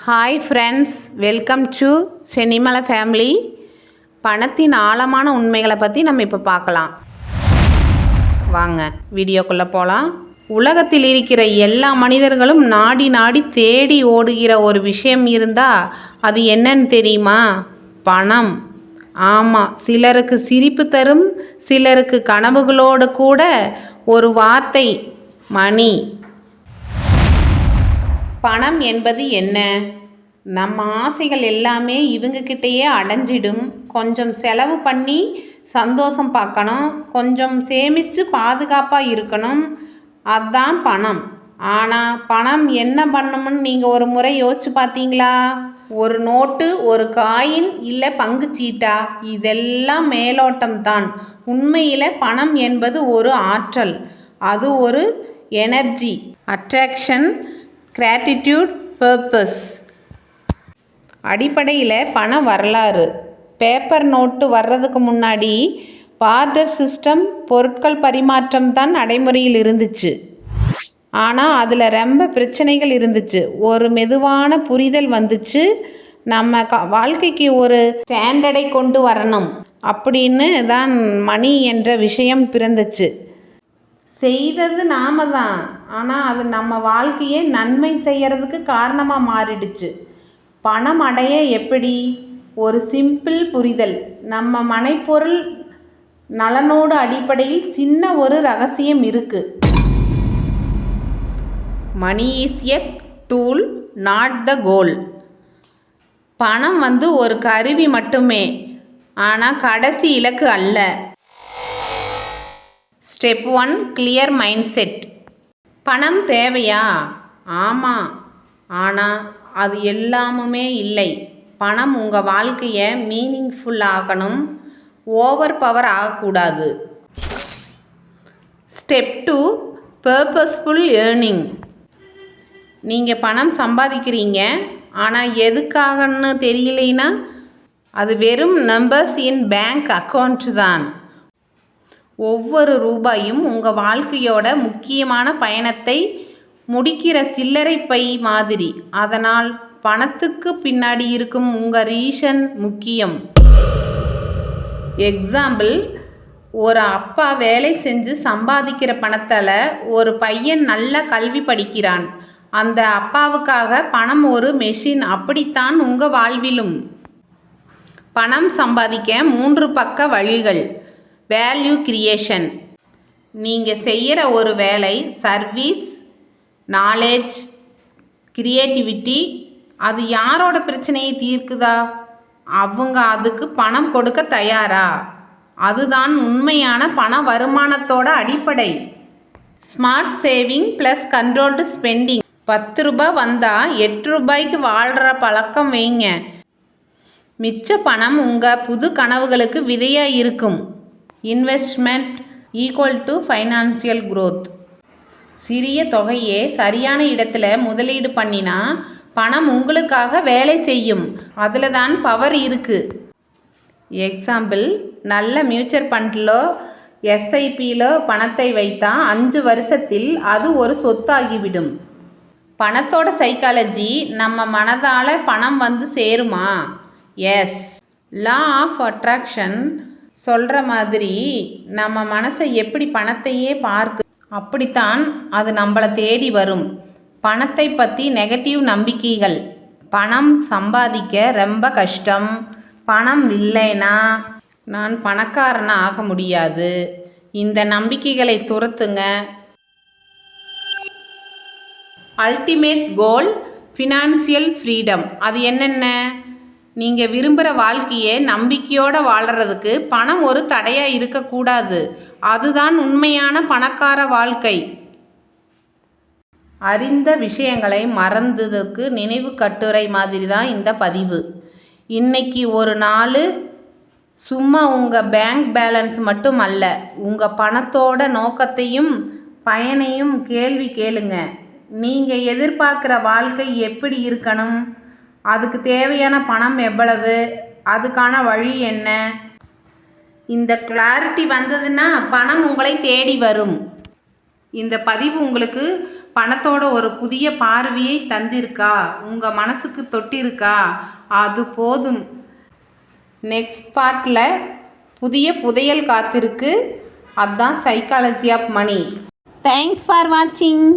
Hi friends, welcome to Chennimalai family. பணத்தின் ஆழமான உண்மைகளை பற்றி நம்ம இப்போ பார்க்கலாம். வாங்க வீடியோக்குள்ளே போகலாம். உலகத்தில் இருக்கிற எல்லா மனிதர்களும் நாடி நாடி தேடி ஓடுகிற ஒரு விஷயம் இருந்தால் அது என்னன்னு தெரியுமா? பணம். ஆமாம், சிலருக்கு சிரிப்பு தரும், சிலருக்கு கனவுகளோடு கூட ஒரு வார்த்தை, மணி. பணம் என்பது என்ன? நம்ம ஆசைகள் எல்லாமே இவங்கக்கிட்டேயே அடைஞ்சிடும். கொஞ்சம் செலவு பண்ணி சந்தோஷம் பார்க்கணும், கொஞ்சம் சேமித்து பாதுகாப்பாக இருக்கணும். அதுதான் பணம். ஆனால் பணம் என்ன பண்ணும்னு நீங்கள் ஒரு முறை யோசிச்சு பார்த்தீங்களா? ஒரு நோட்டு, ஒரு காயின், இல்லை பங்குச்சீட்டா? இதெல்லாம் மேலோட்டம் தான். உண்மையில் பணம் என்பது ஒரு ஆற்றல். அது ஒரு எனர்ஜி, அட்ராக்ஷன், கிராட்டிடியூட், பர்பஸ். அடிப்படையில் பண வரலாறு. பேப்பர் நோட்டு வர்றதுக்கு முன்னாடி பார்ட்டர் சிஸ்டம், பொருட்கள் பரிமாற்றம் தான் நடைமுறையில் இருந்துச்சு. ஆனால் அதில் ரொம்ப பிரச்சனைகள் இருந்துச்சு. ஒரு மெதுவான புரிதல் வந்துச்சு. நம்ம வாழ்க்கைக்கு ஒரு ஸ்டாண்டர்டை கொண்டு வரணும் அப்படின்னு தான் மணி என்ற விஷயம் பிறந்துச்சு. செய்தது நாம தான், ஆனால் அது நம்ம வாழ்க்கையை நன்மை செய்கிறதுக்கு காரணமாக மாறிடுச்சு. பணம் அடைய எப்படி? ஒரு சிம்பிள் புரிதல். நம்ம மனைப்பொருள் நலனோடு அடிப்படையில் சின்ன ஒரு ரகசியம் இருக்குது. Money is a tool, not the goal. பணம் ஒரு கருவி மட்டுமே, ஆனால் கடைசி இலக்கு அல்ல. Step 1, clear mind set. பணம் தேவையா? ஆமாம், ஆனால் அது எல்லாமுமே இல்லை. பணம் உங்கள் வாழ்க்கையை மீனிங்ஃபுல் ஆகணும், ஓவர் பவர் ஆகக்கூடாது. Step 2, purposeful earning. நீங்கள் பணம் சம்பாதிக்கிறீங்க, ஆனால் எதுக்காகன்னு தெரியலைன்னா அது வெறும் நம்பர்ஸ் இன் பேங்க் அக்கௌண்ட் தான். ஒவ்வொரு ரூபாயும் உங்கள் வாழ்க்கையோட முக்கியமான பயணத்தை முடிக்கிற சில்லறை பை மாதிரி. அதனால் பணத்துக்கு பின்னாடி இருக்கும் உங்கள் ரீசன் முக்கியம். எக்ஸாம்பிள், ஒரு அப்பா வேலை செஞ்சு சம்பாதிக்கிற பணத்தால் ஒரு பையன் நல்ல கல்வி படிக்கிறான். அந்த அப்பாவுக்காக பணம் ஒரு மெஷின். அப்படித்தான் உங்கள் வாழ்விலும். பணம் சம்பாதிக்க 3 பக்க வழிகள். Value creation. நீங்கள் செய்கிற ஒரு வேலை, சர்வீஸ், நாலேஜ், கிரியேட்டிவிட்டி, அது யாரோட பிரச்சனையை தீர்க்குதா? அவங்க அதுக்கு பணம் கொடுக்க தயாரா? அதுதான் உண்மையான பண வருமானத்தோட அடிப்படை. Smart saving plus controlled spending. 10 ரூபாய் வந்தால் 8 ரூபாய்க்கு வாழ்கிற பழக்கம் வைங்க. மிச்ச பணம் உங்கள் புது கனவுகளுக்கு விதையாக இருக்கும். Investment equal to financial growth. சிறிய தொகையே சரியான இடத்துல முதலீடு பண்ணினா பணம் உங்களுக்காக வேலை செய்யும். அதில் தான் பவர் இருக்குது. எக்ஸாம்பிள், நல்ல மியூச்சுவல் ஃபண்டிலோ எஸ்ஐபியிலோ பணத்தை வைத்தா 5 வருஷத்தில் அது ஒரு சொத்தாகிவிடும். பணத்தோட சைக்காலஜி. நம்ம மனதால் பணம் சேருமா? எஸ். லா ஆஃப் அட்ராக்ஷன் சொல்கிற மாதிரி நம்ம மனசை எப்படி பணத்தையே பார்க்கு, அப்படித்தான் அது நம்மளை தேடி வரும். பணத்தை பற்றி நெகட்டிவ் நம்பிக்கைகள். பணம் சம்பாதிக்க ரொம்ப கஷ்டம், பணம் இல்லைன்னா நான் பணக்காரனா ஆக முடியாது. இந்த நம்பிக்கைகளை துரத்துங்க. Ultimate goal, financial freedom. அது என்னென்ன? நீங்கள் விரும்புகிற வாழ்க்கையை நம்பிக்கையோடு வாழறதுக்கு பணம் ஒரு தடையாக இருக்கக்கூடாது. அதுதான் உண்மையான பணக்கார வாழ்க்கை. அறிந்த விஷயங்களை மறந்ததுக்கு நினைவு கட்டுரை மாதிரி தான் இந்த பதிவு. இன்னைக்கு ஒரு நாள் சும்மா உங்கள் பேங்க் பேலன்ஸ் மட்டும் அல்ல, உங்கள் பணத்தோட நோக்கத்தையும் பயனையும் கேள்வி கேளுங்க. நீங்கள் எதிர்பார்க்குற வாழ்க்கை எப்படி இருக்கணும்? அதுக்கு தேவையான பணம் எவ்வளவு? அதுக்கான வழி என்ன? இந்த கிளாரிட்டி வந்ததுன்னா பணம் உங்களை தேடி வரும். இந்த பதிவு உங்களுக்கு பணத்தோட ஒரு புதிய பார்வையை தந்திருக்கா, உங்கள் மனசுக்கு தொட்டிருக்கா, அது போதும். நெக்ஸ்ட் பார்ட்டில் புதிய புதையல் காத்திருக்கு. அதுதான் psychology of money. Thanks for வாட்சிங்.